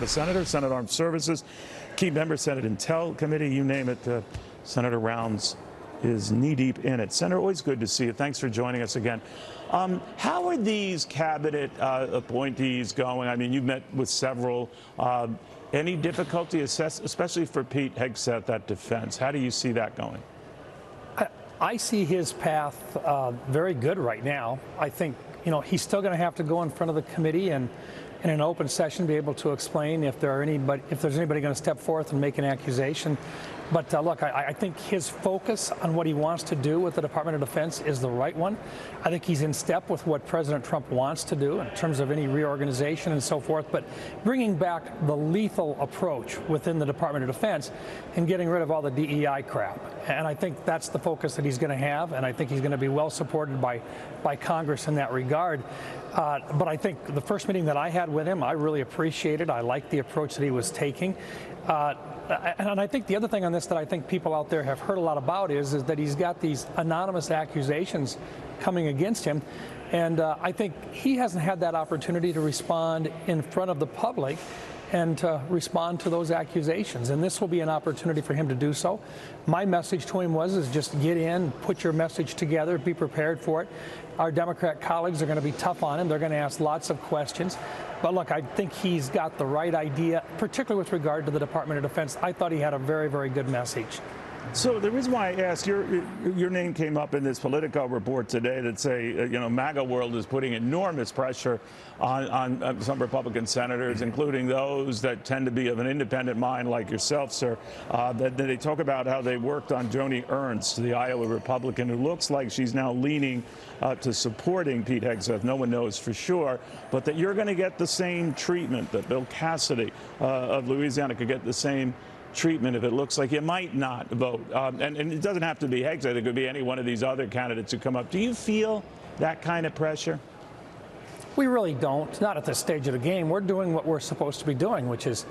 Senator, Senate Armed Services, key member, Senate Intel Committee, you name it, Senator Rounds is knee-deep in it. Senator, always good to see you. Thanks for joining us again. How are these cabinet appointees going? I mean, you've met with several. Any difficulty, especially for Pete Hegseth at defense? How do you see that going? I see his path very good right now. I think, he's still going to have to go in front of the committee and in an open session be able to explain if there's anybody going to step forth and make an accusation. But look, I think his focus on what he wants to do with the Department of Defense is the right one. I think he's in step with what President Trump wants to do in terms of any reorganization and so forth. But bringing back the lethal approach within the Department of Defense and getting rid of all the DEI crap. And I think that's the focus that he's going to have. And I think he's going to be well supported by Congress in that regard. But I think the first meeting that I had with him, I really appreciated. I liked the approach that he was taking. And I think the other thing on this that I think people out there have heard a lot about is that he's got these anonymous accusations coming against him. And I think he hasn't had that opportunity to respond in front of the public and to respond to those accusations. And this will be an opportunity for him to do so. My message to him is just get in, put your message together, be prepared for it. Our Democrat colleagues are going to be tough on him. They're going to ask lots of questions. But look, I think he's got the right idea, particularly with regard to the Department of Defense. I thought he had a very, very good message. So the reason why I asked, your name came up in this Politico report today that say, MAGA world is putting enormous pressure on some Republican senators, including those that tend to be of an independent mind like yourself, sir. That they talk about how they worked on Joni Ernst, the Iowa Republican, who looks like she's now leaning to supporting Pete Hegseth. No one knows for sure, but that you're going to get the same treatment, that Bill Cassidy of Louisiana could get the same treatment if it looks like you might not vote. And it doesn't have to be Hegseth. It could be any one of these other candidates who come up. Do you feel that kind of pressure? We really don't. Not at this stage of the game. We're doing what we're supposed to be doing, which is,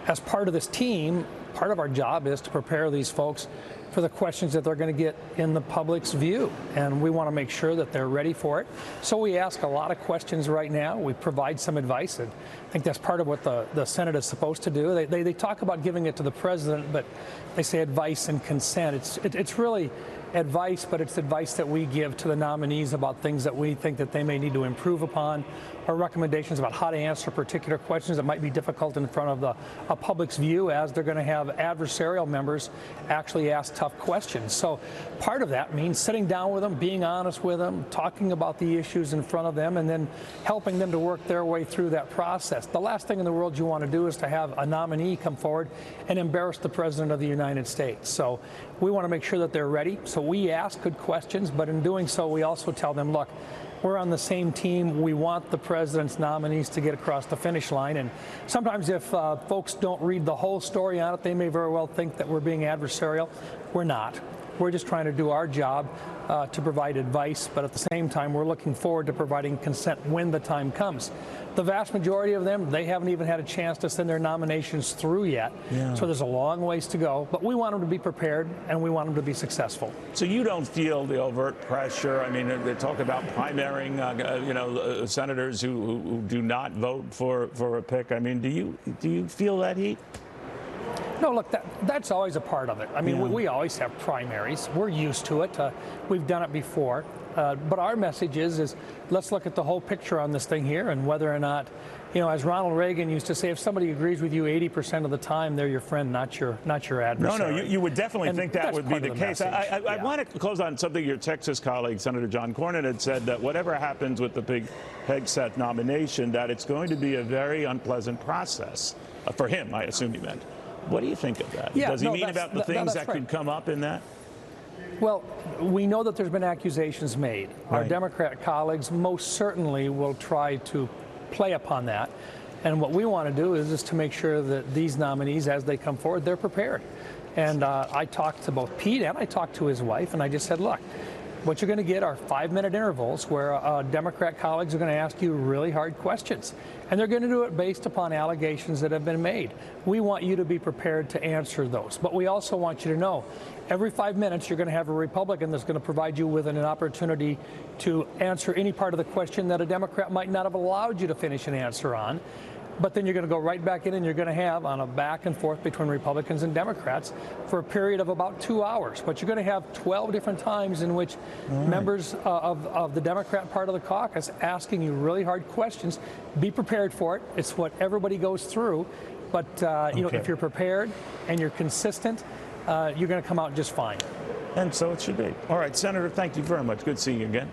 as part of this team, part of our job is to prepare these folks for the questions that they're going to get in the public's view. And we want to make sure that they're ready for it. So we ask a lot of questions right now. We provide some advice. And I think that's part of what the Senate is supposed to do. They talk about giving it to the president, but they say advice and consent. It's really advice, but it's advice that we give to the nominees about things that we think that they may need to improve upon, or recommendations about how to answer particular questions that might be difficult in front of a public's view, as they're going to have adversarial members actually ask tough questions. So part of that means sitting down with them, being honest with them, talking about the issues in front of them, and then helping them to work their way through that process. The last thing in the world you want to do is to have a nominee come forward and embarrass the President of the United States. So we want to make sure that they're ready. So we ask good questions, but in doing so, we also tell them, look, we're on the same team. We want the president's nominees to get across the finish line. And sometimes if folks don't read the whole story on it, they may very well think that we're being adversarial. We're not. We're just trying to do our job to provide advice, but at the same time, we're looking forward to providing consent when the time comes. The vast majority of them, they haven't even had a chance to send their nominations through yet. Yeah. So there's a long ways to go, but we want them to be prepared and we want them to be successful. So you don't feel the overt pressure? I mean, they talk about primarying, senators who do not vote for a pick. I mean, do you feel that heat? No, look, that's always a part of it. I mean, we always have primaries. We're used to it. We've done it before. But our message is let's look at the whole picture on this thing here, and whether or not, as Ronald Reagan used to say, if somebody agrees with you 80% of the time, they're your friend, not your adversary. No, you would definitely think that would be the case. I want to close on something your Texas colleague, Senator John Cornyn, had said, that whatever happens with the big Hegseth nomination, that it's going to be a very unpleasant process for him, I assume you meant. What do you think of that? Yeah, Does he mean about the things that could come up in that? Well, we know that there's been accusations made. Right. Our Democrat colleagues most certainly will try to play upon that. And what we want to do is to make sure that these nominees, as they come forward, they're prepared. And I talked to both Pete and I talked to his wife, and I just said, look, what you're going to get are 5-minute intervals where Democrat colleagues are going to ask you really hard questions. And they're going to do it based upon allegations that have been made. We want you to be prepared to answer those. But we also want you to know every 5 minutes you're going to have a Republican that's going to provide you with an opportunity to answer any part of the question that a Democrat might not have allowed you to finish an answer on. But then you're going to go right back in and you're going to have on a back and forth between Republicans and Democrats for a period of about 2 hours. But you're going to have 12 different times in which members of the Democrat part of the caucus asking you really hard questions. Be prepared for it. It's what everybody goes through. But you know, if you're prepared and you're consistent, you're going to come out just fine. And so it should be. All right, Senator, thank you very much. Good seeing you again.